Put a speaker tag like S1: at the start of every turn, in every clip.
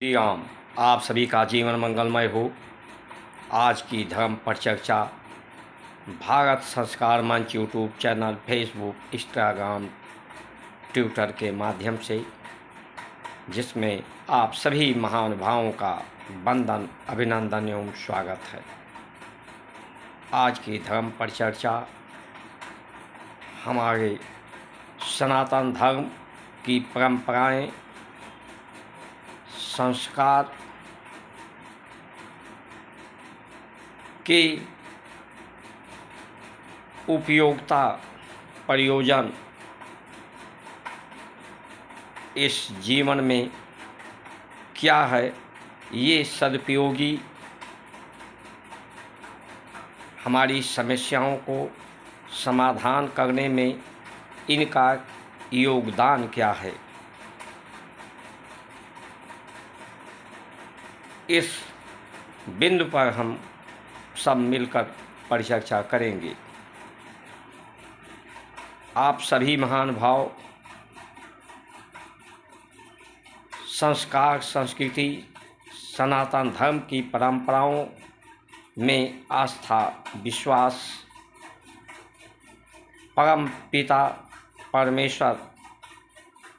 S1: राम, आप सभी का जीवन मंगलमय हो। आज की धर्म पर चर्चा भारत संस्कार मंच YouTube channel, Facebook, Instagram, Twitter के माध्यम से, जिसमें आप सभी महानुभावों का वंदन, अभिनंदन एवं स्वागत है। आज की धर्म पर चर्चा हमारे सनातन धर्म की परंपराएं, संस्कार के उपयोगिता, प्रयोजन इस जीवन में क्या है, ये सदुपयोगी हमारी समस्याओं को समाधान करने में इनका योगदान क्या है, इस बिंदु पर हम सब मिलकर परिचर्चा करेंगे। आप सभी महानुभाव संस्कार, संस्कृति, सनातन धर्म की परंपराओं में आस्था, विश्वास, परम पिता परमेश्वर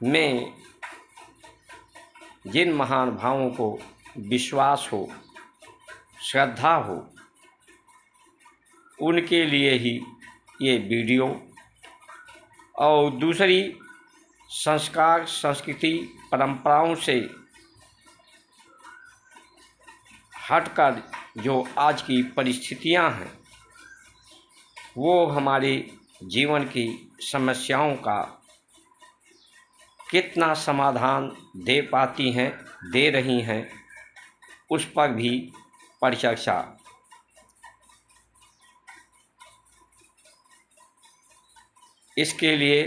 S1: में जिन महानुभावों को विश्वास हो, श्रद्धा हो, उनके लिए ही ये वीडियो, और दूसरी संस्कार, संस्कृति, परंपराओं से हटकर जो आज की परिस्थितियां हैं, वो हमारे जीवन की समस्याओं का कितना समाधान दे पाती हैं, दे रही हैं, उस पर भी परिचर्चा। इसके लिए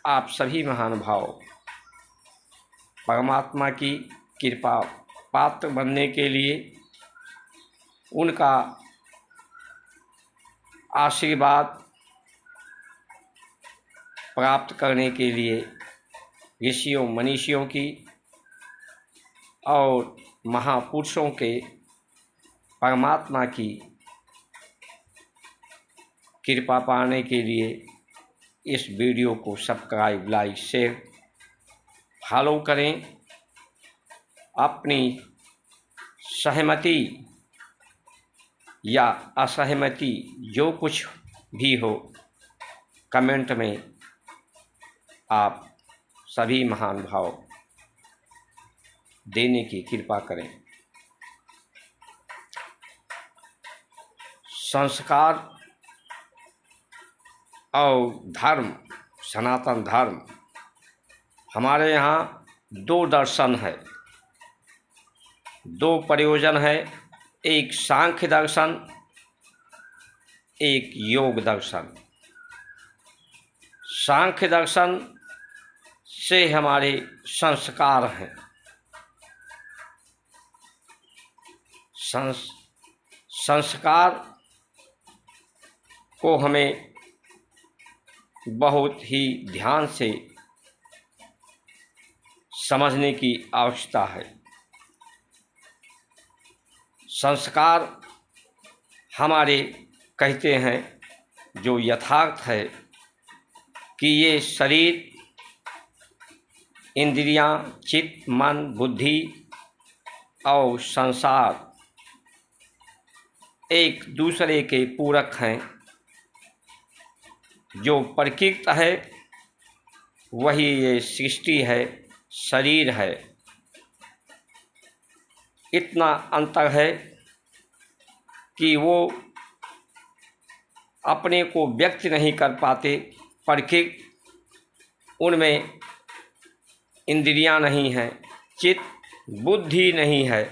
S1: आप सभी महानुभाव परमात्मा की कृपा पात्र बनने के लिए, उनका आशीर्वाद प्राप्त करने के लिए ऋषियों, मनीषियों की और महापुरुषों के, परमात्मा की कृपा पाने के लिए इस वीडियो को सब्सक्राइब, लाइक, शेयर, फॉलो करें। अपनी सहमति या असहमति जो कुछ भी हो, कमेंट में आप सभी महानुभाव देने की कृपा करें। संस्कार और धर्म, सनातन धर्म, हमारे यहाँ दो दर्शन है, दो प्रयोजन है। एक सांख्य दर्शन, एक योग दर्शन। सांख्य दर्शन से हमारे संस्कार हैं, संस्कार को हमें बहुत ही ध्यान से समझने की आवश्यकता है। संस्कार हमारे कहते हैं जो यथार्थ है कि ये शरीर, इंद्रियां, चित्त, मन, बुद्धि और संसार एक दूसरे के पूरक हैं। जो प्रकृति है वही ये सृष्टि है, शरीर है। इतना अंतर है कि वो अपने को व्यक्त नहीं कर पाते। प्रकृति, उनमें इंद्रियां नहीं हैं, चित्त, बुद्धि नहीं है,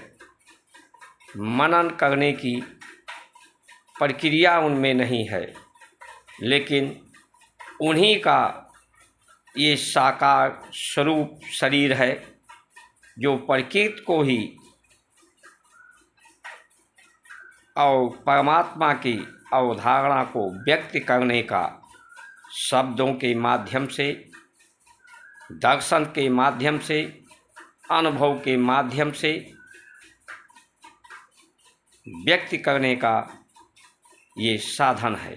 S1: मनन करने की प्रक्रिया उनमें नहीं है, लेकिन उन्हीं का ये साकार स्वरूप शरीर है, जो प्रकृति को ही और परमात्मा की अवधारणा को व्यक्त करने का शब्दों के माध्यम से, दर्शन के माध्यम से अनुभव के माध्यम से व्यक्त करने का ये साधन है।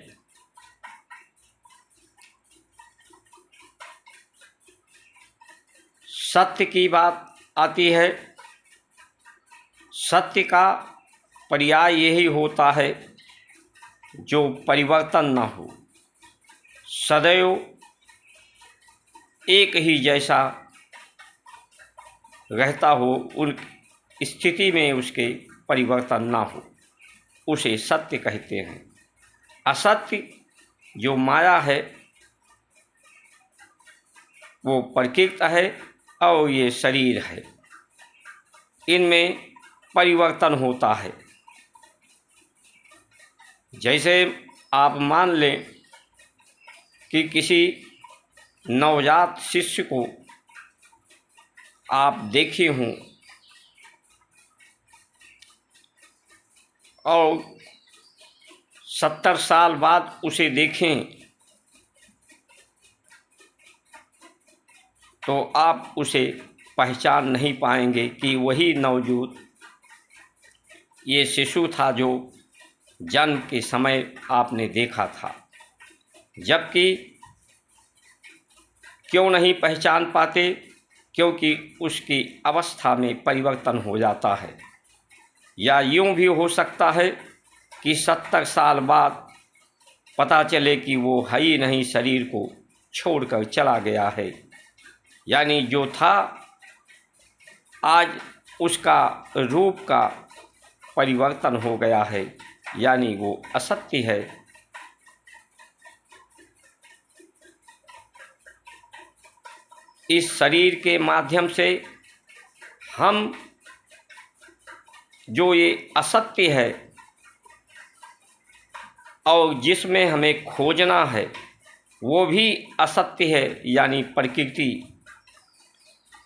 S1: सत्य की बात आती है। सत्य का पर्याय यही होता है जो परिवर्तन न हो, सदैव एक ही जैसा रहता हो, उन स्थिति में उसके परिवर्तन ना हो, उसे सत्य कहते हैं। असत्य जो माया है वो प्रकृति है और ये शरीर है, इनमें परिवर्तन होता है। जैसे आप मान लें कि किसी नवजात शिशु को आप देखे हों और 70 साल बाद उसे देखें तो आप उसे पहचान नहीं पाएंगे कि वही नवजात ये शिशु था जो जन्म के समय आपने देखा था। जबकि क्यों नहीं पहचान पाते? क्योंकि उसकी अवस्था में परिवर्तन हो जाता है। या यूं भी हो सकता है कि 70 साल बाद पता चले कि वो है ही नहीं, शरीर को छोड़कर चला गया है। यानी जो था आज उसका रूप का परिवर्तन हो गया है, यानी वो असत्य है। इस शरीर के माध्यम से हम जो ये असत्य है और जिसमें हमें खोजना है वो भी असत्य है, यानी प्रकृति।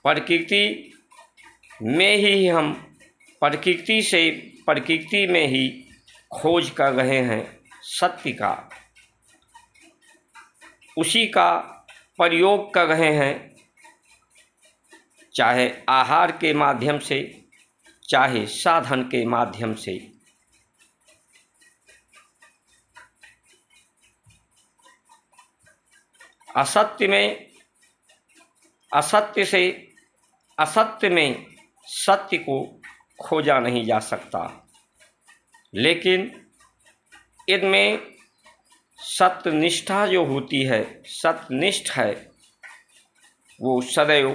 S1: प्रकृति में ही हम प्रकृति में ही खोज कर रहे हैं सत्य का, उसी का प्रयोग कर रहे हैं, चाहे आहार के माध्यम से, चाहे साधन के माध्यम से। असत्य में सत्य को खोजा नहीं जा सकता, लेकिन इनमें सत्यनिष्ठा जो होती है, सत्यनिष्ठ है, वो सदैव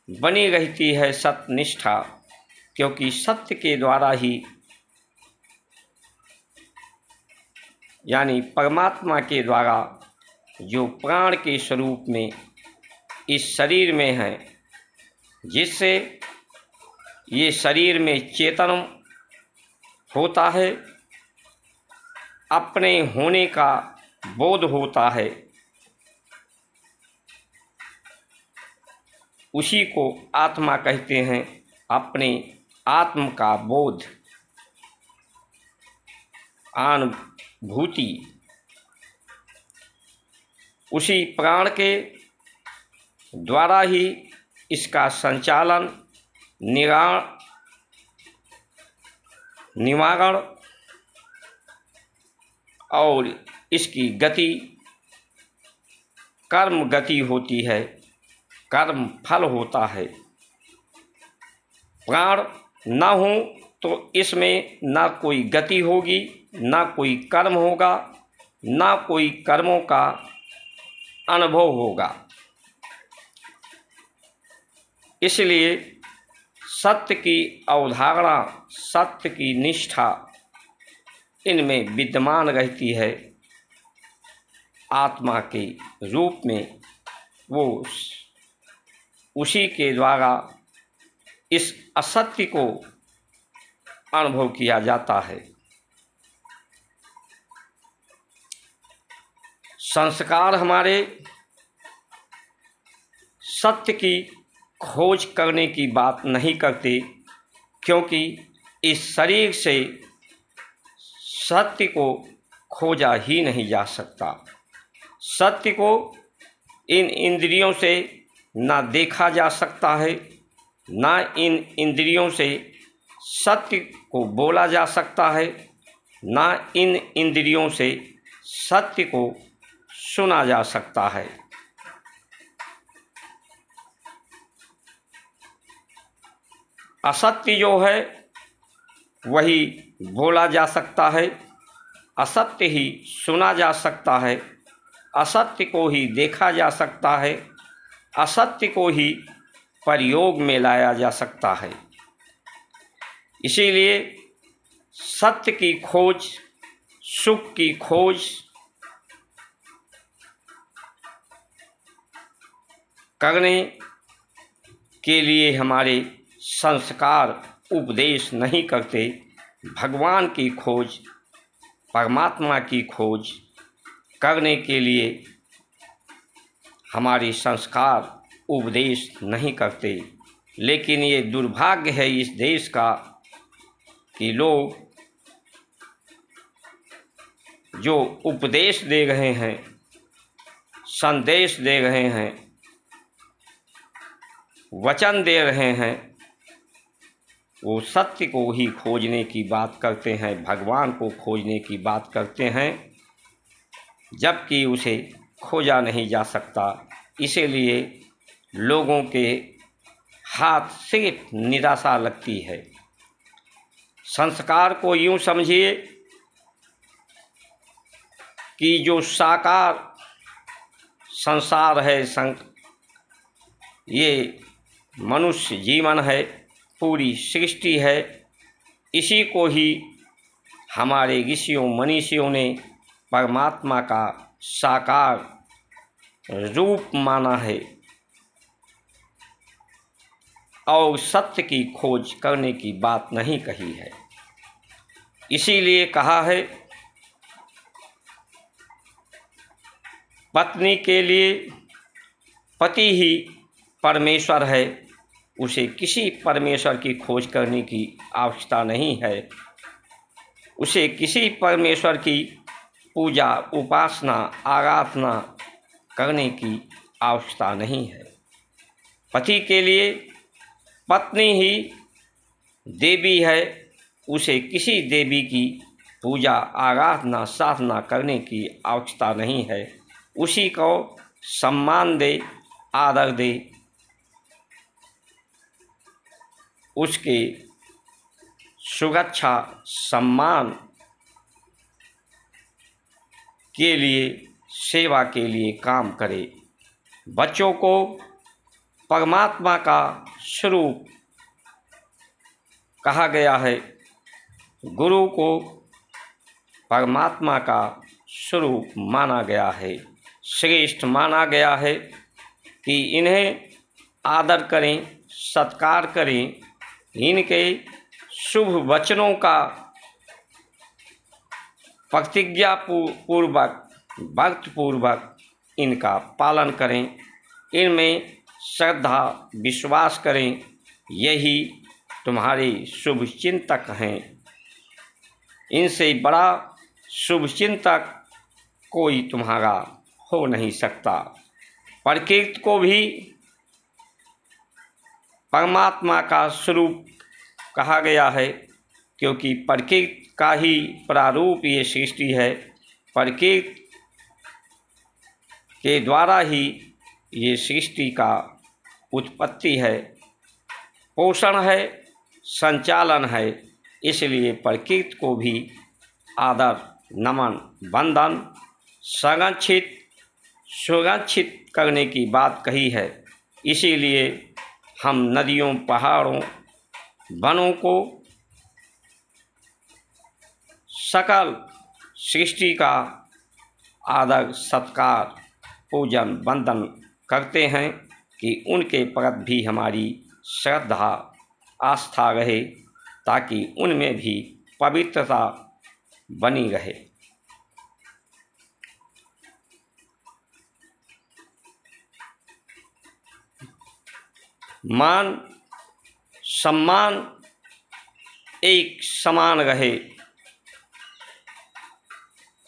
S1: बनी रहती है सत्यनिष्ठा। क्योंकि सत्य के द्वारा ही, यानी परमात्मा के द्वारा जो प्राण के स्वरूप में इस शरीर में है, जिससे ये शरीर में चेतन होता है, अपने होने का बोध होता है, उसी को आत्मा कहते हैं। अपने आत्म का बोध, अनुभूति, उसी प्राण के द्वारा ही इसका संचालन, निवारण और इसकी गति कर्म गति होती है, कर्म फल होता है। प्राण न हो तो इसमें ना कोई गति होगी, ना कोई कर्म होगा, ना कोई कर्मों का अनुभव होगा। इसलिए सत्य की अवधारणा, सत्य की निष्ठा इनमें विद्यमान रहती है। आत्मा के रूप में वो उसी के द्वारा इस असत्य को अनुभव किया जाता है। संस्कार हमारे सत्य की खोज करने की बात नहीं करते, क्योंकि इस शरीर से सत्य को खोजा ही नहीं जा सकता। सत्य को इन इंद्रियों से ना देखा जा सकता है, ना इन इंद्रियों से सत्य को बोला जा सकता है, ना इन इंद्रियों से सत्य को सुना जा सकता है। असत्य जो है वही बोला जा सकता है, असत्य ही सुना जा सकता है, असत्य को ही देखा जा सकता है, असत्य को ही प्रयोग में लाया जा सकता है। इसीलिए सत्य की खोज, सुख की खोज करने के लिए हमारे संस्कार उपदेश नहीं करते। भगवान की खोज, परमात्मा की खोज करने के लिए हमारे संस्कार उपदेश नहीं करते। लेकिन ये दुर्भाग्य है इस देश का कि लोग जो उपदेश दे रहे हैं, संदेश दे रहे हैं, वचन दे रहे हैं, वो सत्य को ही खोजने की बात करते हैं, भगवान को खोजने की बात करते हैं, जबकि उसे खोजा नहीं जा सकता। इसीलिए लोगों के हाथ सिर्फ निराशा लगती है। संस्कार को यूँ समझिए कि जो साकार संसार है, ये मनुष्य जीवन है, पूरी सृष्टि है, इसी को ही हमारे ऋषियों मनीषियों ने परमात्मा का साकार रूप माना है और सत्य की खोज करने की बात नहीं कही है। इसीलिए कहा है पत्नी के लिए पति ही परमेश्वर है, उसे किसी परमेश्वर की खोज करने की आवश्यकता नहीं है, उसे किसी परमेश्वर की पूजा उपासना आराधना करने की आवश्यकता नहीं है। पति के लिए पत्नी ही देवी है, उसे किसी देवी की पूजा आराधना साधना करने की आवश्यकता नहीं है। उसी को सम्मान दे, आदर दे, उसके सुरक्षा सम्मान के लिए, सेवा के लिए काम करे। बच्चों को परमात्मा का स्वरूप कहा गया है, गुरु को परमात्मा का स्वरूप माना गया है, श्रेष्ठ माना गया है कि इन्हें आदर करें, सत्कार करें, इनके शुभ वचनों का प्रतिज्ञा पूर्वक भक्तिपूर्वक इनका पालन करें, इनमें श्रद्धा विश्वास करें। यही तुम्हारे शुभ चिंतक हैं। इनसे बड़ा शुभ चिंतक कोई तुम्हारा हो नहीं सकता। प्रकृति को भी परमात्मा का स्वरूप कहा गया है, क्योंकि प्रकृति का ही प्रारूप ये सृष्टि है। प्रकृति के द्वारा ही ये सृष्टि का उत्पत्ति है, पोषण है, संचालन है। इसलिए प्रकृति को भी आदर, नमन, वंदन, संरक्षित सुरक्षित करने की बात कही है। इसीलिए हम नदियों, पहाड़ों, वनों को, सकल सृष्टि का आदर, सत्कार, पूजन, वंदन करते हैं कि उनके प्रति भी हमारी श्रद्धा आस्था रहे, ताकि उनमें भी पवित्रता बनी रहे। मान सम्मान एक समान रहे।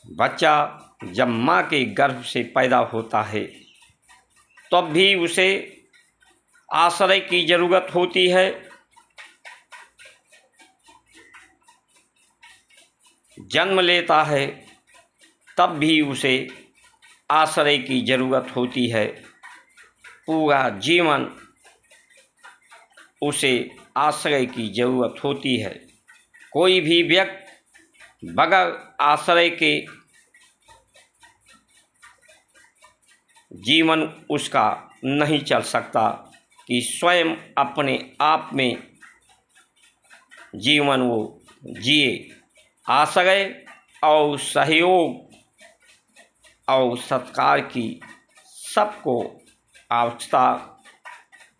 S1: बच्चा जब माँ के गर्भ से पैदा होता है तब भी उसे आश्रय की जरूरत होती है, जन्म लेता है तब भी उसे आश्रय की जरूरत होती है, पूरा जीवन उसे आश्रय की जरूरत होती है। कोई भी व्यक्ति बगैर आश्रय के जीवन उसका नहीं चल सकता कि स्वयं अपने आप में जीवन वो जिए। आश्रय और सहयोग और सत्कार की सबको आवश्यकता,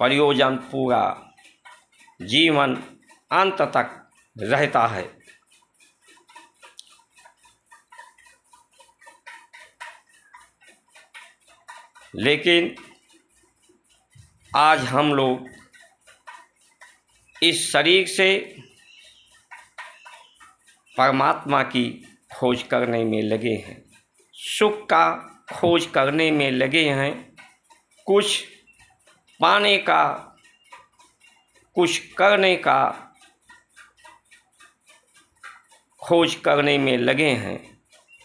S1: प्रयोजन पूरा जीवन अंत तक रहता है। लेकिन आज हम लोग इस शरीर से परमात्मा की खोज करने में लगे हैं, सुख का खोज करने में लगे हैं, कुछ पाने का, कुछ करने का खोज करने में लगे हैं,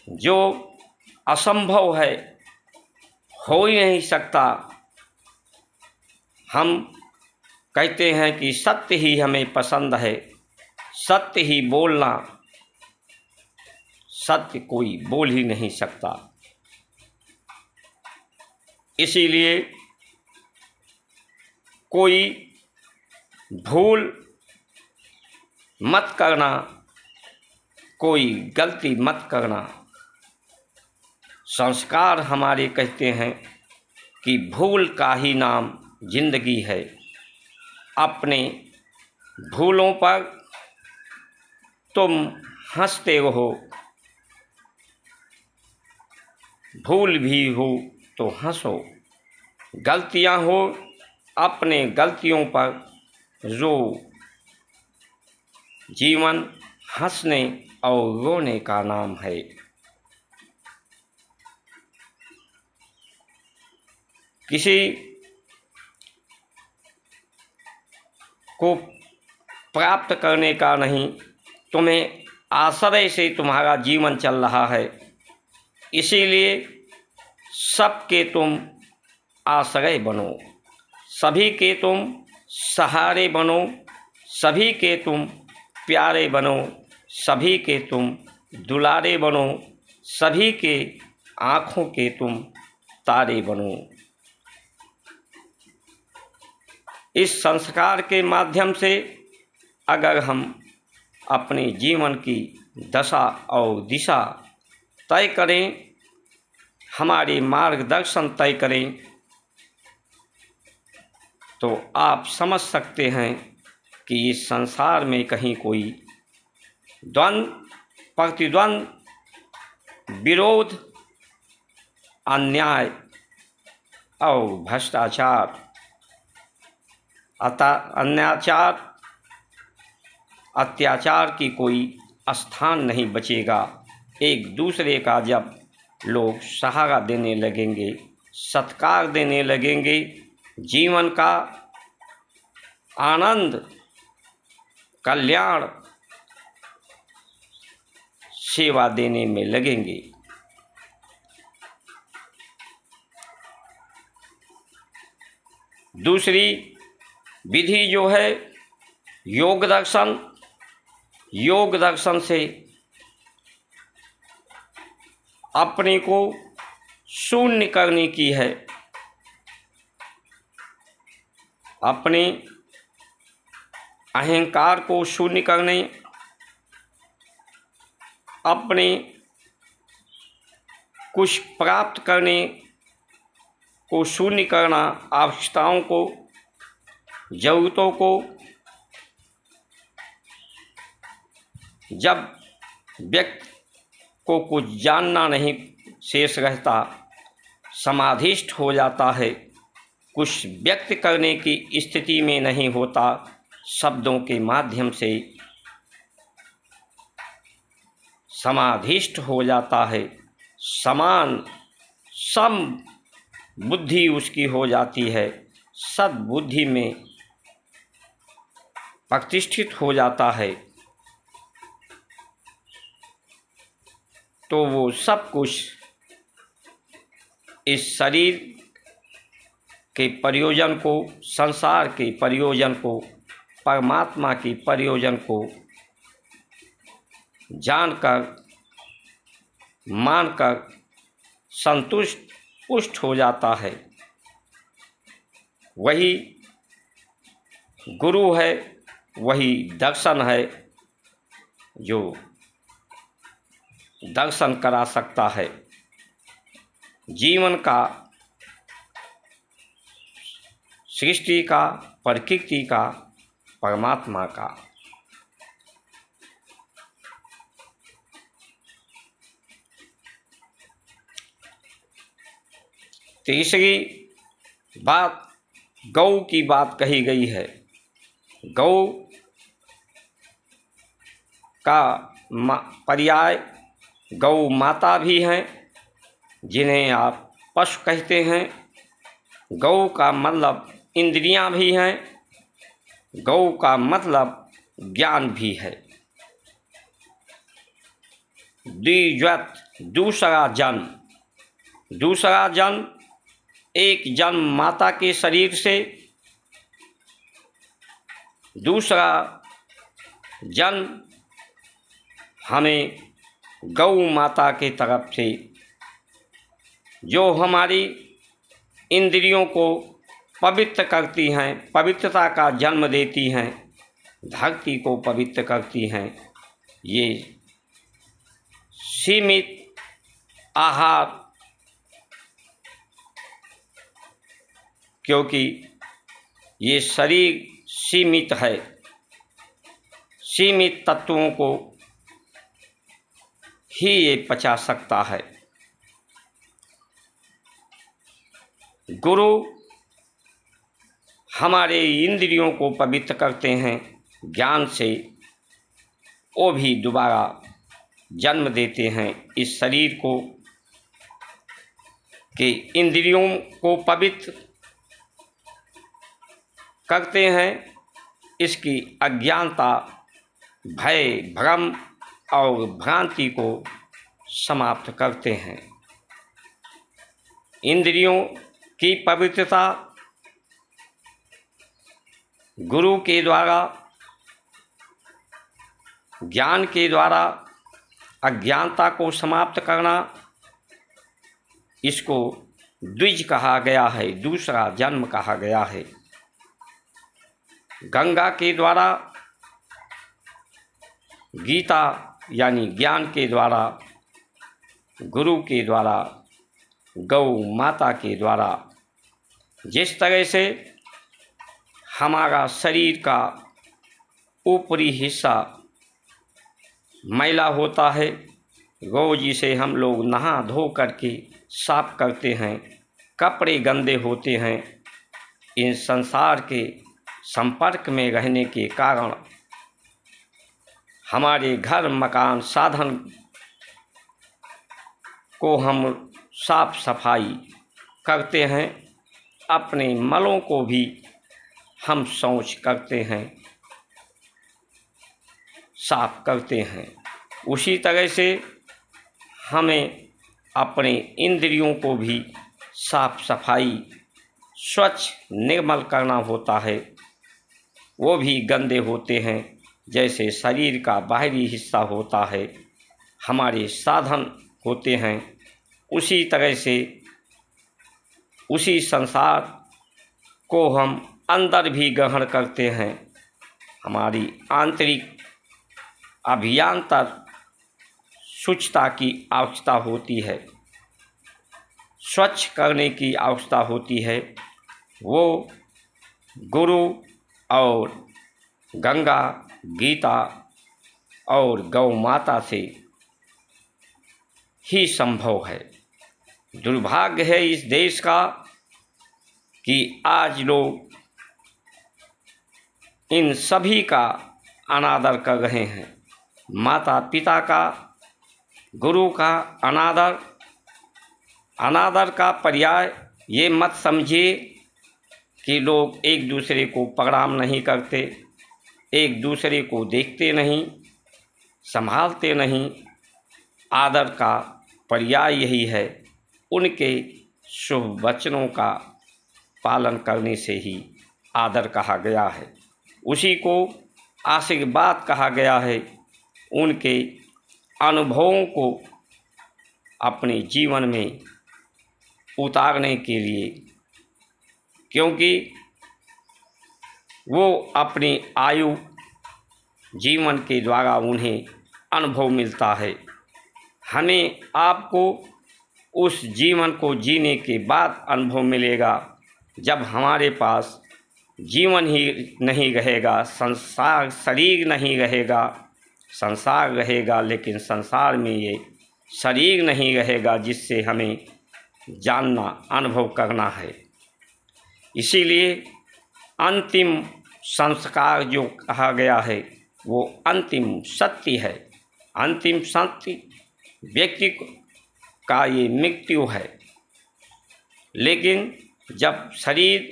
S1: जो असंभव है, हो ही नहीं सकता। हम कहते हैं कि सत्य ही हमें पसंद है, सत्य ही बोलना, सत्य कोई बोल ही नहीं सकता। इसीलिए कोई भूल मत करना, कोई गलती मत करना। संस्कार हमारे कहते हैं कि भूल का ही नाम जिंदगी है। अपने भूलों पर तुम हंसते रहो, भूल भी हो तो हंसो, गलतियां हो अपने गलतियों पर रो। जीवन हंसने और रोने का नाम है। किसी को प्राप्त करने का नहीं, तुम्हें आश्रय से तुम्हारा जीवन चल रहा है, इसीलिए सबके तुम आश्रय बनो, सभी के तुम सहारे बनो, सभी के तुम प्यारे बनो, सभी के तुम दुलारे बनो, सभी के आँखों के तुम तारे बनो। इस संस्कार के माध्यम से अगर हम अपने जीवन की दशा और दिशा तय करें, हमारे मार्गदर्शन तय करें, तो आप समझ सकते हैं कि इस संसार में कहीं कोई द्वंद्व, प्रतिद्वंद, विरोध, अन्याय और भ्रष्टाचार, अत्याचार की कोई स्थान नहीं बचेगा। एक दूसरे का जब लोग सहारा देने लगेंगे, सत्कार देने लगेंगे, जीवन का आनंद, कल्याण, सेवा देने में लगेंगे, दूसरी विधि जो है योग दर्शन, योग दर्शन से अपने को शून्य करने की है, अपने अहंकार को शून्य करने, अपने कुछ प्राप्त करने को शून्य करना, आवश्यकताओं को, जरूरतों को। जब व्यक्ति को कुछ जानना नहीं शेष रहता, समाधिष्ठ हो जाता है, कुछ व्यक्त करने की स्थिति में नहीं होता, शब्दों के माध्यम से समाधिष्ठ हो जाता है, सम बुद्धि उसकी हो जाती है, सद्बुद्धि में प्रतिष्ठित हो जाता है तो वो सब कुछ इस शरीर के प्रयोजन को, संसार के प्रयोजन को, परमात्मा की प्रयोजन को जानकर, मानकर संतुष्ट पुष्ट हो जाता है। वही गुरु है, वही दर्शन है जो दर्शन करा सकता है जीवन का, सृष्टि का, प्रकृति का, परमात्मा का। तीसरी बात गौ की बात कही गई है। गौ का पर्याय गौ माता भी हैं, जिन्हें आप पशु कहते हैं। गौ का मतलब इंद्रियां भी हैं। गौ का मतलब ज्ञान भी है। द्विजत दूसरा जन्म, दूसरा जन्म, एक जन्म माता के शरीर से, दूसरा जन्म हमें गौ माता के तरफ से, जो हमारी इंद्रियों को पवित्र करती हैं, पवित्रता का जन्म देती हैं, धरती को पवित्र करती हैं। ये सीमित आहार, क्योंकि ये शरीर सीमित है, सीमित तत्वों को ही ये पचा सकता है। गुरु हमारे इंद्रियों को पवित्र करते हैं ज्ञान से, वो भी दोबारा जन्म देते हैं इस शरीर को, कि इंद्रियों को पवित्र करते हैं, इसकी अज्ञानता, भय, भ्रम और भ्रांति को समाप्त करते हैं। इंद्रियों की पवित्रता गुरु के द्वारा, ज्ञान के द्वारा अज्ञानता को समाप्त करना, इसको द्विज कहा गया है, दूसरा जन्म कहा गया है। गंगा के द्वारा, गीता यानी ज्ञान के द्वारा, गुरु के द्वारा, गौ माता के द्वारा, जिस तरह से हमारा शरीर का ऊपरी हिस्सा मैला होता है, रोज इसे हम लोग नहा धो करके साफ करते हैं, कपड़े गंदे होते हैं, इन संसार के संपर्क में रहने के कारण हमारे घर, मकान, साधन को हम साफ सफाई करते हैं, अपने मलों को भी हम शौच करते हैं, साफ करते हैं। उसी तरह से हमें अपने इंद्रियों को भी साफ सफाई, स्वच्छ, निर्मल करना होता है। वो भी गंदे होते हैं, जैसे शरीर का बाहरी हिस्सा होता है, हमारे साधन होते हैं, उसी तरह से उसी संसार को हम अंदर भी ग्रहण करते हैं। हमारी आंतरिक अभियांतर शुचिता की आवश्यकता होती है, स्वच्छ करने की आवश्यकता होती है। वो गुरु और गंगा, गीता और गौ माता से ही संभव है। दुर्भाग्य है इस देश का कि आज लोग इन सभी का अनादर कर रहे हैं। माता पिता का, गुरु का अनादर, अनादर का पर्याय ये मत समझिए कि लोग एक दूसरे को प्रणाम नहीं करते, एक दूसरे को देखते नहीं, संभालते नहीं। आदर का पर्याय यही है, उनके शुभ वचनों का पालन करने से ही आदर कहा गया है, उसी को आशीर्वाद कहा गया है। उनके अनुभवों को अपने जीवन में उतारने के लिए, क्योंकि वो अपनी आयु जीवन के द्वारा उन्हें अनुभव मिलता है। हमें आपको उस जीवन को जीने के बाद अनुभव मिलेगा, जब हमारे पास जीवन ही नहीं रहेगा, संसार शरीर नहीं रहेगा। संसार रहेगा लेकिन संसार में ये शरीर नहीं रहेगा, जिससे हमें जानना, अनुभव करना है। इसीलिए अंतिम संस्कार जो कहा गया है वो अंतिम सत्य है। अंतिम सत्य व्यक्ति का ये मृत्यु है। लेकिन जब शरीर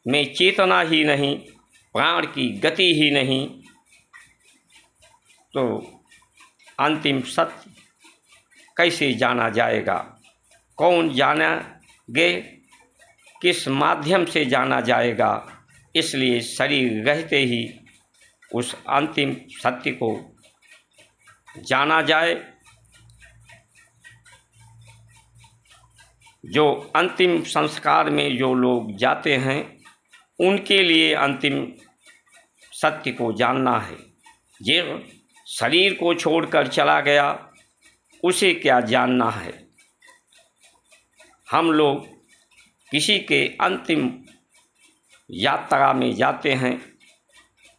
S1: में चेतना ही नहीं, प्राण की गति ही नहीं, तो अंतिम सत्य कैसे जाना जाएगा? कौन जानेंगे? किस माध्यम से जाना जाएगा? इसलिए शरीर रहते ही उस अंतिम सत्य को जाना जाए। जो अंतिम संस्कार में जो लोग जाते हैं, उनके लिए अंतिम सत्य को जानना है। ये शरीर को छोड़कर चला गया, उसे क्या जानना है? हम लोग किसी के अंतिम यात्रा में जाते हैं,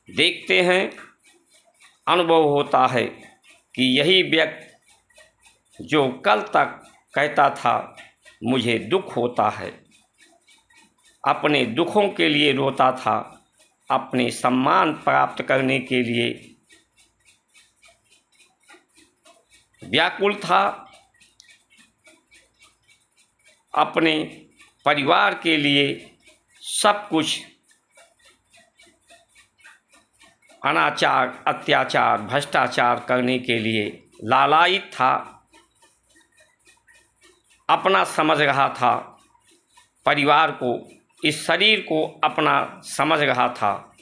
S1: देखते हैं, अनुभव होता है कि यही व्यक्ति जो कल तक कहता था मुझे दुख होता है, अपने दुखों के लिए रोता था, अपने सम्मान प्राप्त करने के लिए व्याकुल था, अपने परिवार के लिए सब कुछ अनाचार, अत्याचार, भ्रष्टाचार करने के लिए लालायित था, अपना समझ रहा था, परिवार को, इस शरीर को अपना समझ रहा था।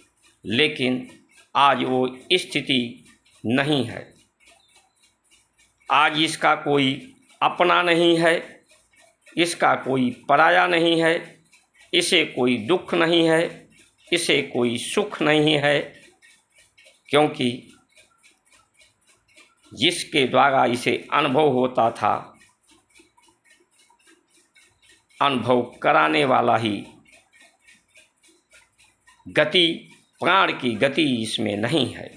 S1: लेकिन आज वो स्थिति नहीं है। आज इसका कोई अपना नहीं है, इसका कोई पराया नहीं है, इसे कोई दुख नहीं है, इसे कोई सुख नहीं है, क्योंकि जिसके द्वारा इसे अनुभव होता था, अनुभव कराने वाला ही गति, प्राण की गति इसमें नहीं है।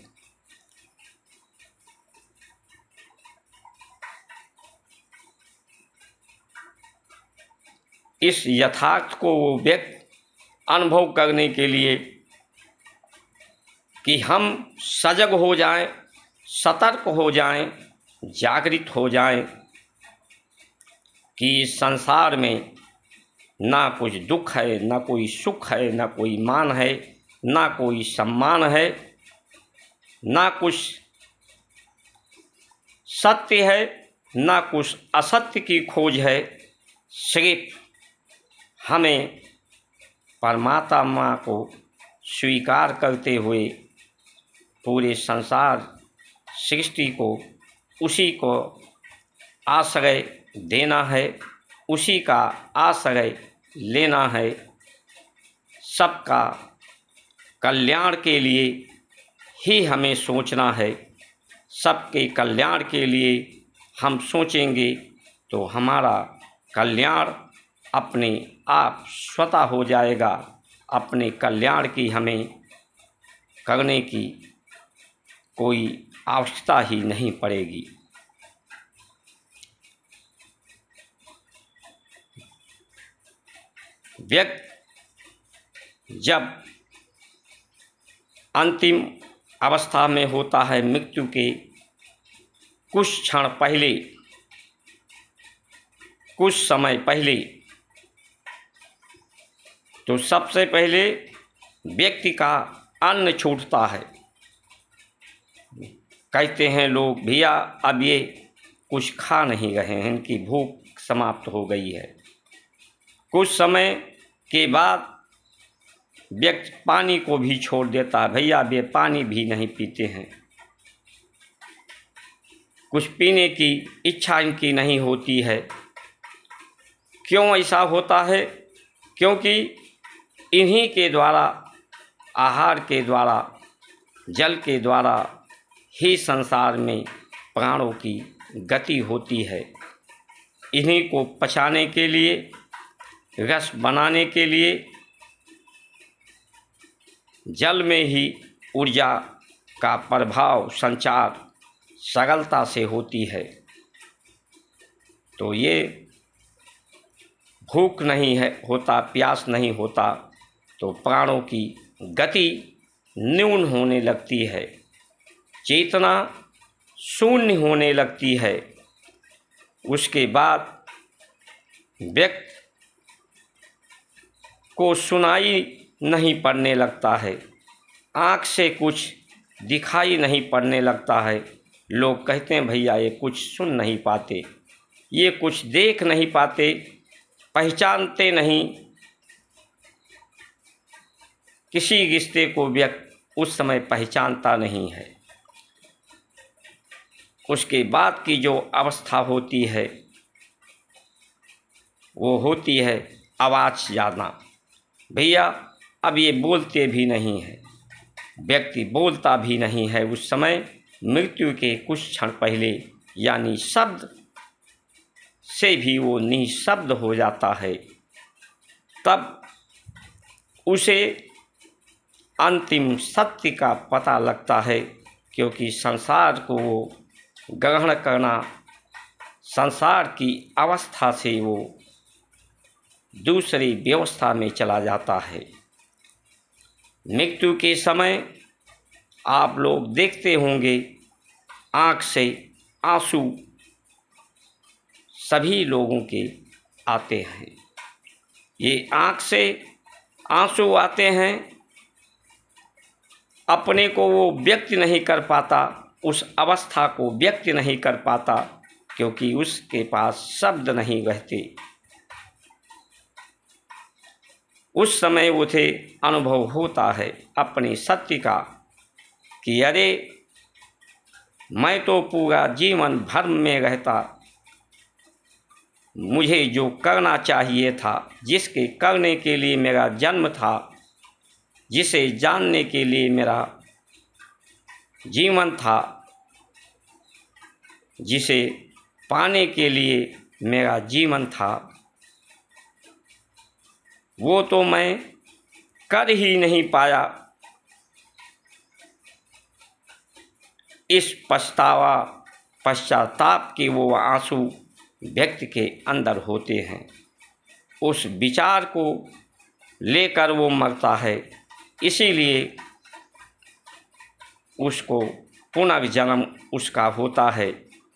S1: इस यथार्थ को वो व्यक्ति अनुभव करने के लिए कि हम सजग हो जाएं, सतर्क हो जाएं, जागृत हो जाएं कि इस संसार में ना कुछ दुख है, ना कोई सुख है, ना कोई मान है, ना कोई सम्मान है, ना कुछ सत्य है, ना कुछ असत्य की खोज है। सिर्फ हमें परमात्मा को स्वीकार करते हुए पूरे संसार सृष्टि को उसी को आश्रय देना है, उसी का आश्रय लेना है। सबका कल्याण के लिए ही हमें सोचना है। सबके कल्याण के लिए हम सोचेंगे तो हमारा कल्याण अपने आप स्वतः हो जाएगा। अपने कल्याण की हमें करने की कोई आवश्यकता ही नहीं पड़ेगी। व्यक्ति जब अंतिम अवस्था में होता है, मृत्यु के कुछ क्षण पहले, कुछ समय पहले, तो सबसे पहले व्यक्ति का अन्न छूटता है। कहते हैं लोग, भैया अब ये कुछ खा नहीं रहे हैं, इनकी भूख समाप्त हो गई है। कुछ समय के बाद व्यक्ति पानी को भी छोड़ देता है, भैया वे पानी भी नहीं पीते हैं। कुछ पीने की इच्छा इनकी नहीं होती है। क्यों ऐसा होता है? क्योंकि इन्हीं के द्वारा, आहार के द्वारा, जल के द्वारा ही संसार में प्राणों की गति होती है। इन्हीं को पचाने के लिए, रस बनाने के लिए जल में ही ऊर्जा का प्रभाव, संचार सरलता से होती है। तो ये भूख नहीं है होता, प्यास नहीं होता, तो प्राणों की गति न्यून होने लगती है, चेतना शून्य होने लगती है। उसके बाद व्यक्ति को सुनाई नहीं पड़ने लगता है, आँख से कुछ दिखाई नहीं पड़ने लगता है। लोग कहते हैं भैया ये कुछ सुन नहीं पाते, ये कुछ देख नहीं पाते, पहचानते नहीं। किसी रिश्ते को व्यक्ति उस समय पहचानता नहीं है। उसके बाद की जो अवस्था होती है वो होती है आवाज़ जाना। भैया अब ये बोलते भी नहीं है, व्यक्ति बोलता भी नहीं है। उस समय मृत्यु के कुछ क्षण पहले, यानी शब्द से भी वो निशब्द हो जाता है। तब उसे अंतिम सत्य का पता लगता है, क्योंकि संसार को वो ग्रहण करना, संसार की अवस्था से वो दूसरी व्यवस्था में चला जाता है। मृत्यु के समय आप लोग देखते होंगे आँख से आंसू सभी लोगों के आते हैं। ये आँख से आंसू आते हैं, अपने को वो व्यक्त नहीं कर पाता, उस अवस्था को व्यक्त नहीं कर पाता, क्योंकि उसके पास शब्द नहीं रहते। उस समय उसे अनुभव होता है अपने सत्य का कि अरे मैं तो पूरा जीवन भ्रम में रहता, मुझे जो करना चाहिए था, जिसके करने के लिए मेरा जन्म था, जिसे जानने के लिए मेरा जीवन था, जिसे पाने के लिए मेरा जीवन था, वो तो मैं कर ही नहीं पाया। इस पश्चाताप के वो आंसू व्यक्ति के अंदर होते हैं। उस विचार को लेकर वो मरता है, इसीलिए उसको पुनर्जन्म उसका होता है।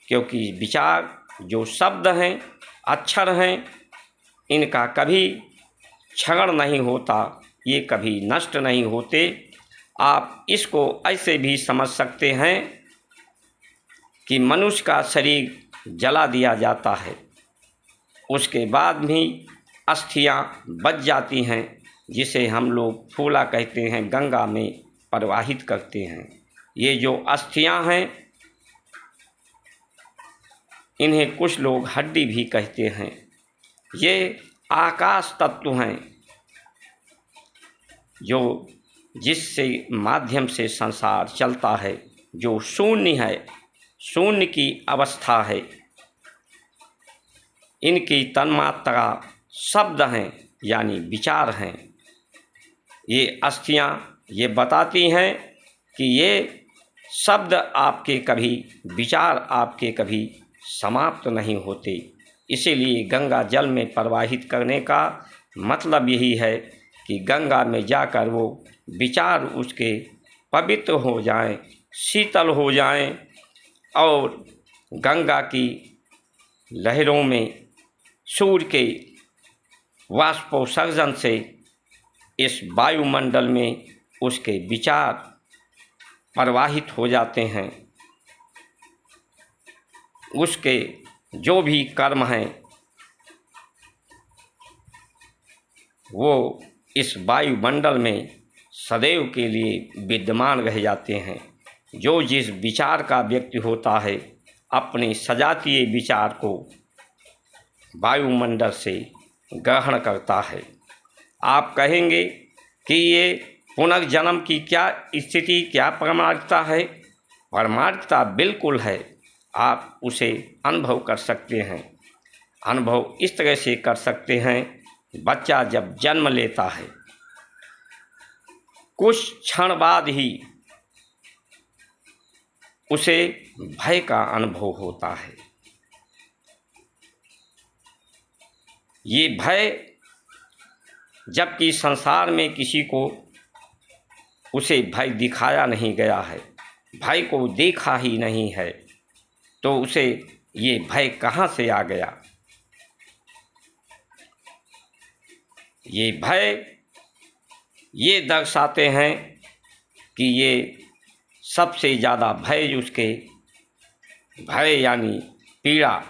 S1: क्योंकि विचार जो शब्द हैं, अक्षर हैं, इनका कभी क्षरण नहीं होता, ये कभी नष्ट नहीं होते। आप इसको ऐसे भी समझ सकते हैं कि मनुष्य का शरीर जला दिया जाता है, उसके बाद भी अस्थियां बच जाती हैं, जिसे हम लोग फूला कहते हैं, गंगा में प्रवाहित करते हैं। ये जो अस्थियां हैं, इन्हें कुछ लोग हड्डी भी कहते हैं। ये आकाश तत्व हैं, जो जिससे माध्यम से संसार चलता है, जो शून्य है, शून्य की अवस्था है। इनकी तन्मात्रा शब्द हैं, यानी विचार हैं। ये अस्थियां ये बताती हैं कि ये शब्द आपके कभी, विचार आपके कभी समाप्त नहीं होते। इसीलिए गंगा जल में प्रवाहित करने का मतलब यही है कि गंगा में जाकर वो विचार उसके पवित्र हो जाएं, शीतल हो जाएं, और गंगा की लहरों में सूर्य के वाष्पोत्सर्जन से इस वायुमंडल में उसके विचार प्रवाहित हो जाते हैं। उसके जो भी कर्म हैं वो इस वायुमंडल में सदैव के लिए विद्यमान रह जाते हैं। जो जिस विचार का व्यक्ति होता है अपने सजातीय विचार को वायुमंडल से ग्रहण करता है। आप कहेंगे कि ये पुनर्जन्म की क्या स्थिति, क्या प्रामाणिकता है? प्रामाणिकता बिल्कुल है, आप उसे अनुभव कर सकते हैं। अनुभव इस तरह से कर सकते हैं, बच्चा जब जन्म लेता है कुछ क्षण बाद ही उसे भय का अनुभव होता है। ये भय जबकि संसार में किसी को उसे भय दिखाया नहीं गया है, भय को देखा ही नहीं है, तो उसे ये भय कहाँ से आ गया? ये भय ये दर्शाते हैं कि ये सबसे ज़्यादा भय उसके भय यानी पीड़ा,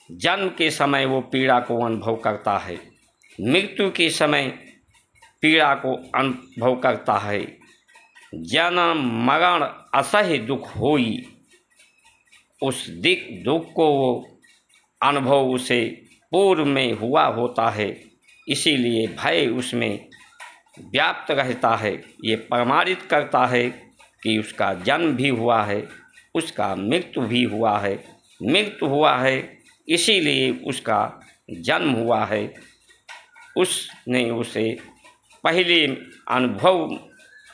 S1: जन्म के समय वो पीड़ा को अनुभव करता है, मृत्यु के समय पीड़ा को अनुभव करता है। जन्म मरण असह्य दुख होई, उस दुख को वो अनुभव उसे पूर्व में हुआ होता है, इसीलिए भय उसमें व्याप्त रहता है। ये प्रमाणित करता है कि उसका जन्म भी हुआ है, उसका मृत्यु भी हुआ है। मृत्यु हुआ है इसीलिए उसका जन्म हुआ है, उसने उसे पहले अनुभव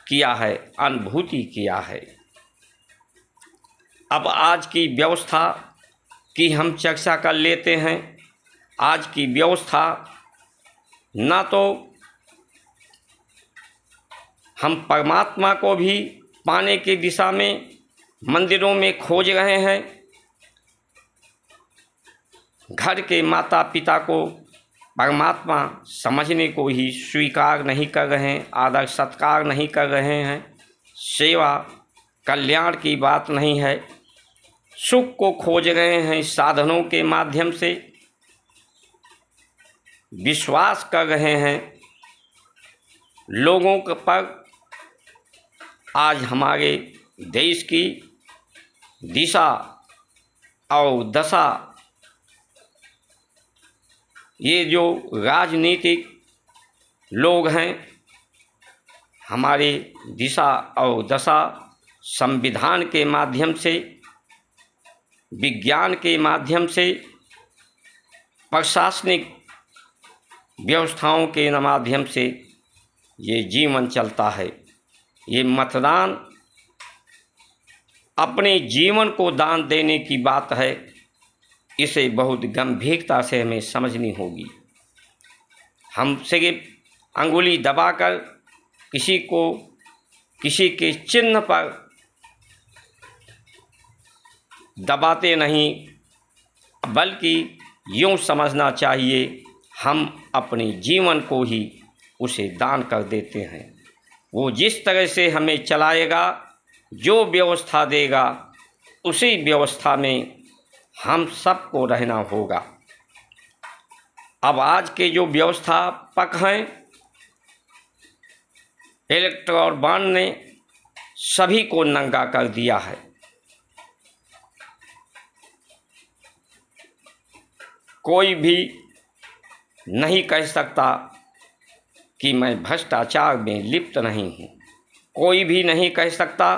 S1: किया है, अनुभूति किया है। अब आज की व्यवस्था की हम चर्चा कर लेते हैं। आज की व्यवस्था ना तो हम परमात्मा को भी पाने की दिशा में मंदिरों में खोज रहे हैं, घर के माता पिता को परमात्मा समझने को ही स्वीकार नहीं कर रहे हैं, आदर सत्कार नहीं कर रहे हैं, सेवा कल्याण की बात नहीं है, सुख को खोज रहे हैं साधनों के माध्यम से, विश्वास कर रहे हैं लोगों पर। आज हमारे देश की दिशा और दशा, ये जो राजनीतिक लोग हैं, हमारी दिशा और दशा संविधान के माध्यम से, विज्ञान के माध्यम से, प्रशासनिक व्यवस्थाओं के माध्यम से ये जीवन चलता है। ये मतदान अपने जीवन को दान देने की बात है, इसे बहुत गंभीरता से हमें समझनी होगी। हम सिर्फ अंगुली दबाकर किसी को किसी के चिन्ह पर दबाते नहीं, बल्कि यूँ समझना चाहिए हम अपने जीवन को ही उसे दान कर देते हैं। वो जिस तरह से हमें चलाएगा, जो व्यवस्था देगा, उसी व्यवस्था में हम सबको रहना होगा। अब आज के जो व्यवस्थापक हैं, इलेक्टोरल बॉन्ड ने सभी को नंगा कर दिया है। कोई भी नहीं कह सकता कि मैं भ्रष्टाचार में लिप्त नहीं हूँ। कोई भी नहीं कह सकता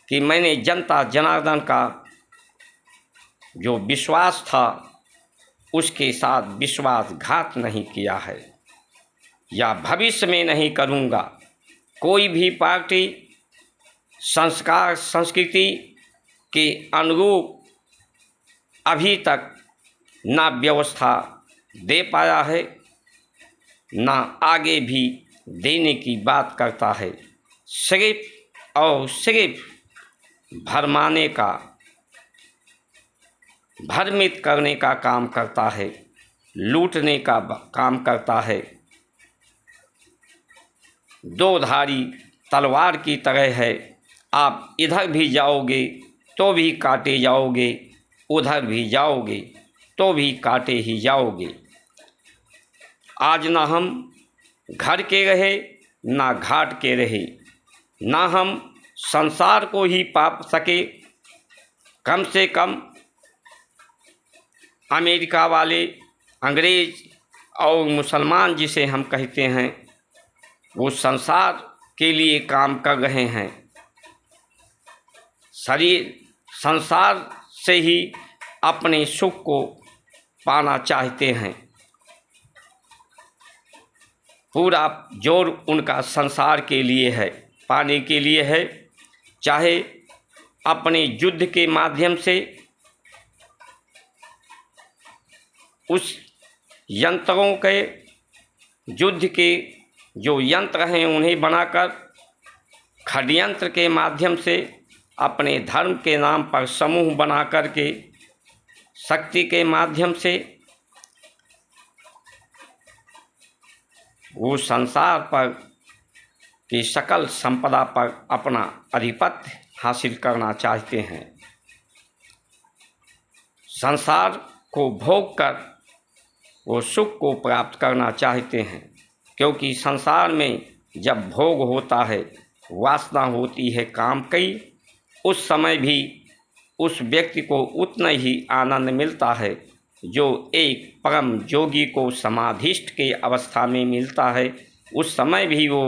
S1: कि मैंने जनता जनार्दन का जो विश्वास था उसके साथ विश्वासघात नहीं किया है या भविष्य में नहीं करूँगा। कोई भी पार्टी संस्कार संस्कृति के अनुरूप अभी तक ना व्यवस्था दे पाया है, ना आगे भी देने की बात करता है। सिर्फ और सिर्फ भरमाने का, भ्रमित करने का काम करता है, लूटने का काम करता है। दो धारी तलवार की तरह है। आप इधर भी जाओगे तो भी काटे जाओगे, उधर भी जाओगे तो भी काटे ही जाओगे। आज ना हम घर के रहे ना घाट के रहे, ना हम संसार को ही पा सके, कम से कम अमेरिका वाले, अंग्रेज और मुसलमान जिसे हम कहते हैं, वो संसार के लिए काम कर रहे हैं। शरीर संसार से ही अपने सुख को पाना चाहते हैं। पूरा जोर उनका संसार के लिए है, पाने के लिए है, चाहे अपने युद्ध के माध्यम से, उस यंत्रों के युद्ध के जो यंत्र हैं उन्हें बनाकर, षड्यंत्र के माध्यम से, अपने धर्म के नाम पर समूह बना करके, शक्ति के माध्यम से वो संसार पर की सकल संपदा पर अपना आधिपत्य हासिल करना चाहते हैं। संसार को भोग कर वो सुख को प्राप्त करना चाहते हैं, क्योंकि संसार में जब भोग होता है, वासना होती है काम की, उस समय भी उस व्यक्ति को उतना ही आनंद मिलता है जो एक परम योगी को समाधिष्ठ के अवस्था में मिलता है। उस समय भी वो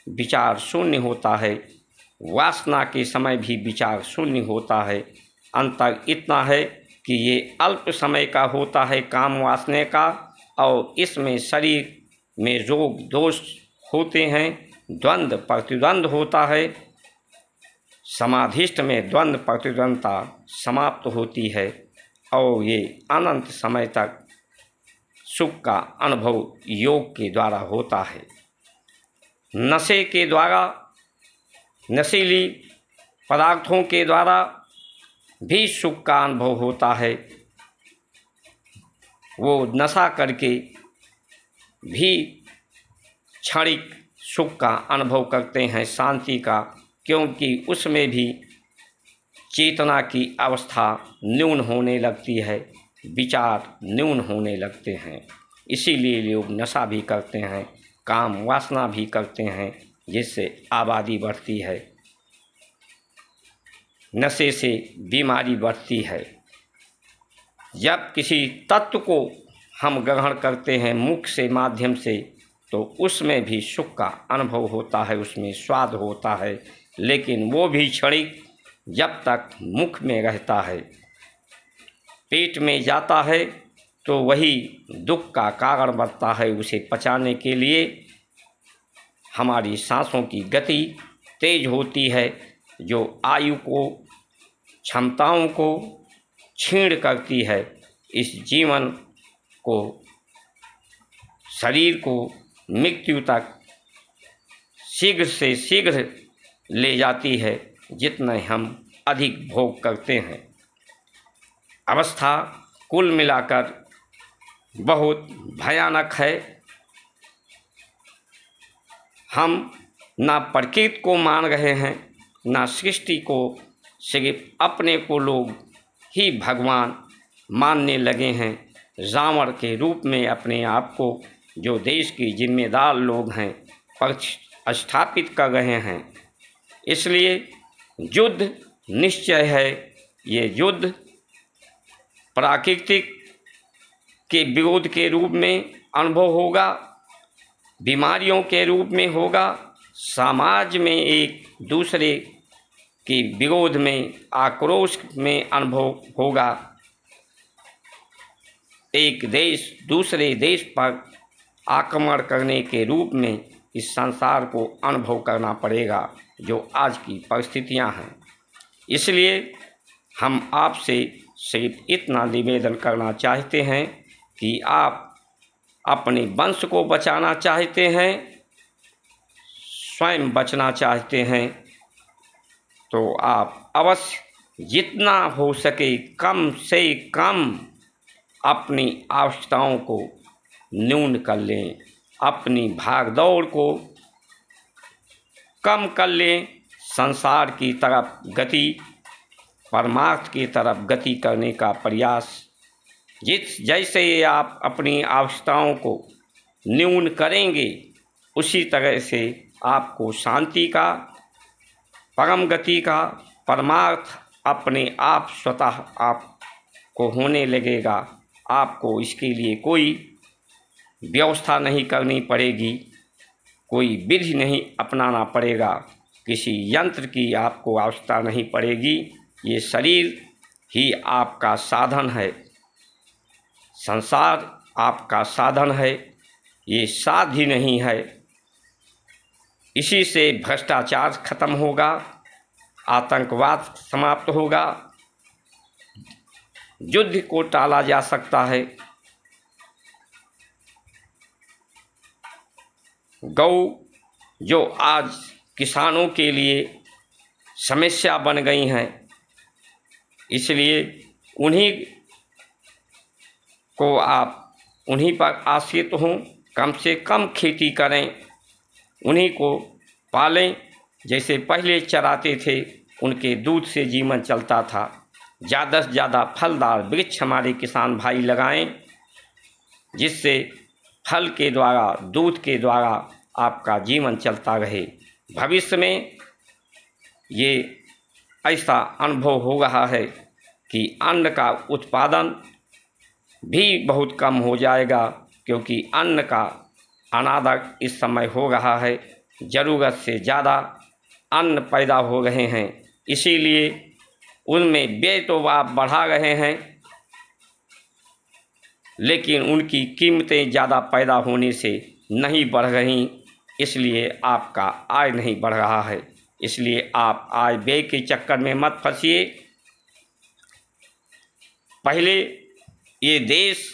S1: विचार शून्य होता है, वासना के समय भी विचार शून्य होता है। अंतर इतना है कि ये अल्प समय का होता है काम वासना का, और इसमें शरीर में रोग दोष होते हैं, द्वंद्व प्रतिद्वंद होता है। समाधिष्ठ में द्वंद्व प्रतिद्वंदता समाप्त होती है और ये अनंत समय तक सुख का अनुभव योग के द्वारा होता है। नशे के द्वारा, नशीली पदार्थों के द्वारा भी सुख का अनुभव होता है। वो नशा करके भी क्षणिक सुख का अनुभव करते हैं, शांति का, क्योंकि उसमें भी चेतना की अवस्था न्यून होने लगती है, विचार न्यून होने लगते हैं। इसीलिए लोग नशा भी करते हैं, काम वासना भी करते हैं, जिससे आबादी बढ़ती है, नशे से बीमारी बढ़ती है। जब किसी तत्व को हम ग्रहण करते हैं मुख से माध्यम से, तो उसमें भी सुख का अनुभव होता है, उसमें स्वाद होता है, लेकिन वो भी क्षणिक जब तक मुख में रहता है। पेट में जाता है तो वही दुख का कारण बनता है। उसे पचाने के लिए हमारी सांसों की गति तेज होती है, जो आयु को, क्षमताओं को छीण करती है। इस जीवन को, शरीर को मृत्यु तक शीघ्र से शीघ्र ले जाती है, जितने हम अधिक भोग करते हैं। अवस्था कुल मिलाकर बहुत भयानक है। हम ना प्रकृति को मान रहे हैं, ना सृष्टि को, सिर्फ अपने को लोग ही भगवान मानने लगे हैं। रावण के रूप में अपने आप को जो देश के जिम्मेदार लोग हैं स्थापित कर रहे हैं। इसलिए युद्ध निश्चय है। ये युद्ध प्राकृतिक के विरोध के रूप में अनुभव होगा, बीमारियों के रूप में होगा, समाज में एक दूसरे के विरोध में, आक्रोश में अनुभव होगा। एक देश दूसरे देश पर आक्रमण करने के रूप में इस संसार को अनुभव करना पड़ेगा, जो आज की परिस्थितियां हैं। इसलिए हम आपसे सिर्फ इतना निवेदन करना चाहते हैं कि आप अपने वंश को बचाना चाहते हैं, स्वयं बचना चाहते हैं, तो आप अवश्य जितना हो सके कम से कम अपनी आवश्यकताओं को न्यून कर लें। अपनी भागदौड़ को कम कर लें, संसार की तरफ गति, परमार्थ की तरफ गति करने का प्रयास। जैसे आप अपनी आवश्यकताओं को न्यून करेंगे, उसी तरह से आपको शांति का, परम गति का, परमार्थ अपने आप स्वतः आपको होने लगेगा। आपको इसके लिए कोई व्यवस्था नहीं करनी पड़ेगी, कोई विधि नहीं अपनाना पड़ेगा, किसी यंत्र की आपको आवश्यकता नहीं पड़ेगी। ये शरीर ही आपका साधन है, संसार आपका साधन है, ये साध्य नहीं है। इसी से भ्रष्टाचार खत्म होगा, आतंकवाद समाप्त होगा, युद्ध को टाला जा सकता है। गौ जो आज किसानों के लिए समस्या बन गई हैं, इसलिए उन्हीं को आप उन्हीं पर आश्रित हों, कम से कम खेती करें, उन्हीं को पालें। जैसे पहले चराते थे, उनके दूध से जीवन चलता था। ज़्यादा से ज़्यादा फलदार वृक्ष हमारे किसान भाई लगाएं, जिससे फल के द्वारा, दूध के द्वारा आपका जीवन चलता रहे। भविष्य में ये ऐसा अनुभव हो रहा है कि अन्न का उत्पादन भी बहुत कम हो जाएगा, क्योंकि अन्न का अनादर इस समय हो रहा है। ज़रूरत से ज़्यादा अन्न पैदा हो रहे हैं, इसीलिए उनमें व्यय तो आप बढ़ा रहे हैं, लेकिन उनकी कीमतें ज़्यादा पैदा होने से नहीं बढ़ रही, इसलिए आपका आय नहीं बढ़ रहा है। इसलिए आप आय व्यय के चक्कर में मत फंसिए। पहले ये देश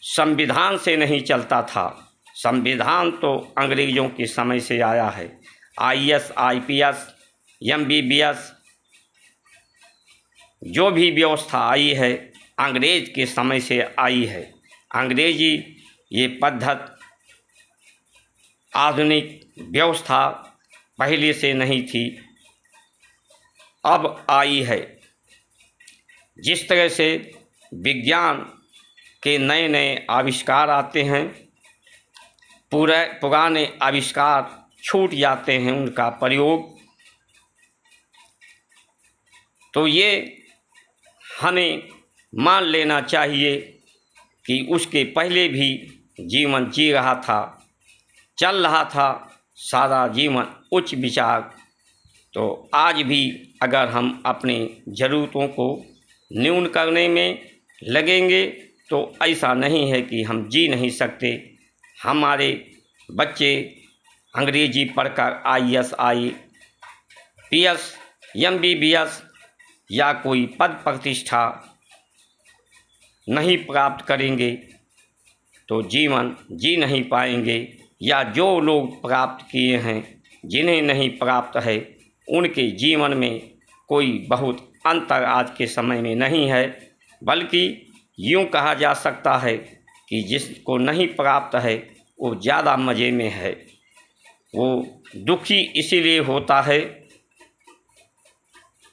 S1: संविधान से नहीं चलता था, संविधान तो अंग्रेज़ों के समय से आया है। IAS, IPS, MBBS जो भी व्यवस्था आई है, अंग्रेज के समय से आई है। अंग्रेजी ये पद्धति, आधुनिक व्यवस्था पहले से नहीं थी, अब आई है। जिस तरह से विज्ञान के नए नए आविष्कार आते हैं, पुराने आविष्कार छूट जाते हैं उनका प्रयोग, तो ये हमें मान लेना चाहिए कि उसके पहले भी जीवन जी रहा था, चल रहा था सारा जीवन उच्च विचार। तो आज भी अगर हम अपने ज़रूरतों को न्यून करने में लगेंगे, तो ऐसा नहीं है कि हम जी नहीं सकते। हमारे बच्चे अंग्रेजी पढ़कर IAS, IPS, MBBS या कोई पद प्रतिष्ठा नहीं प्राप्त करेंगे तो जीवन जी नहीं पाएंगे, या जो लोग प्राप्त किए हैं, जिन्हें नहीं प्राप्त है, उनके जीवन में कोई बहुत अंतर आज के समय में नहीं है। बल्कि यूँ कहा जा सकता है कि जिसको नहीं प्राप्त है वो ज़्यादा मज़े में है। वो दुखी इसीलिए होता है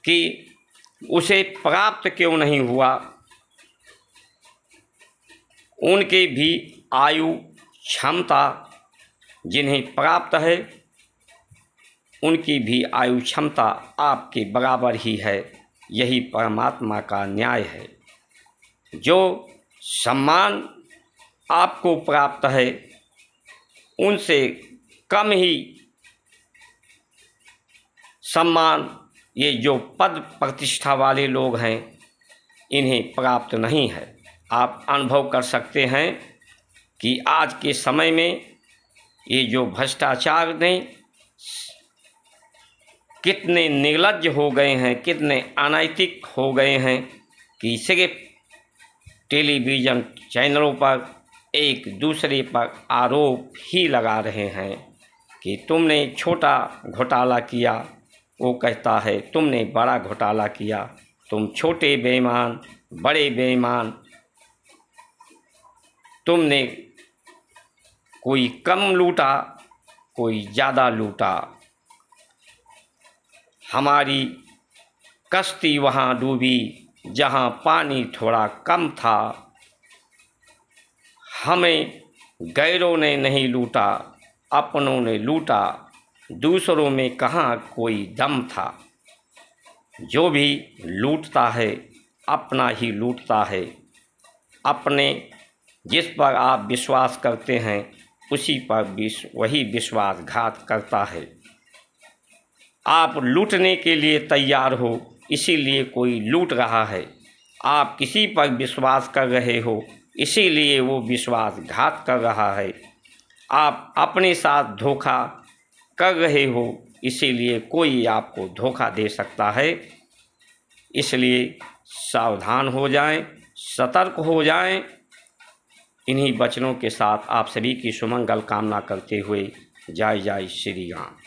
S1: कि उसे प्राप्त क्यों नहीं हुआ। उनके भी आयु क्षमता, जिन्हें प्राप्त है उनकी भी आयु क्षमता आपके बराबर ही है। यही परमात्मा का न्याय है। जो सम्मान आपको प्राप्त है, उनसे कम ही सम्मान ये जो पद प्रतिष्ठा वाले लोग हैं, इन्हें प्राप्त नहीं है। आप अनुभव कर सकते हैं कि आज के समय में ये जो भ्रष्टाचार ने कितने निर्लज्ज हो गए हैं, कितने अनैतिक हो गए हैं कि सिर्फ टेलीविज़न चैनलों पर एक दूसरे पर आरोप ही लगा रहे हैं कि तुमने छोटा घोटाला किया, वो कहता है तुमने बड़ा घोटाला किया, तुम छोटे बेईमान, बड़े बेईमान, तुमने कोई कम लूटा, कोई ज़्यादा लूटा। हमारी कश्ती वहाँ डूबी जहाँ पानी थोड़ा कम था। हमें गैरों ने नहीं लूटा, अपनों ने लूटा, दूसरों में कहाँ कोई दम था। जो भी लूटता है अपना ही लूटता है। अपने जिस पर आप विश्वास करते हैं उसी पर वही विश्वासघात करता है। आप लूटने के लिए तैयार हो, इसीलिए कोई लूट रहा है। आप किसी पर विश्वास कर रहे हो, इसीलिए वो विश्वासघात कर रहा है। आप अपने साथ धोखा कर रहे हो, इसीलिए कोई आपको धोखा दे सकता है। इसलिए सावधान हो जाएं, सतर्क हो जाएं। इन्हीं वचनों के साथ आप सभी की सुमंगल कामना करते हुए जय जय श्री राम।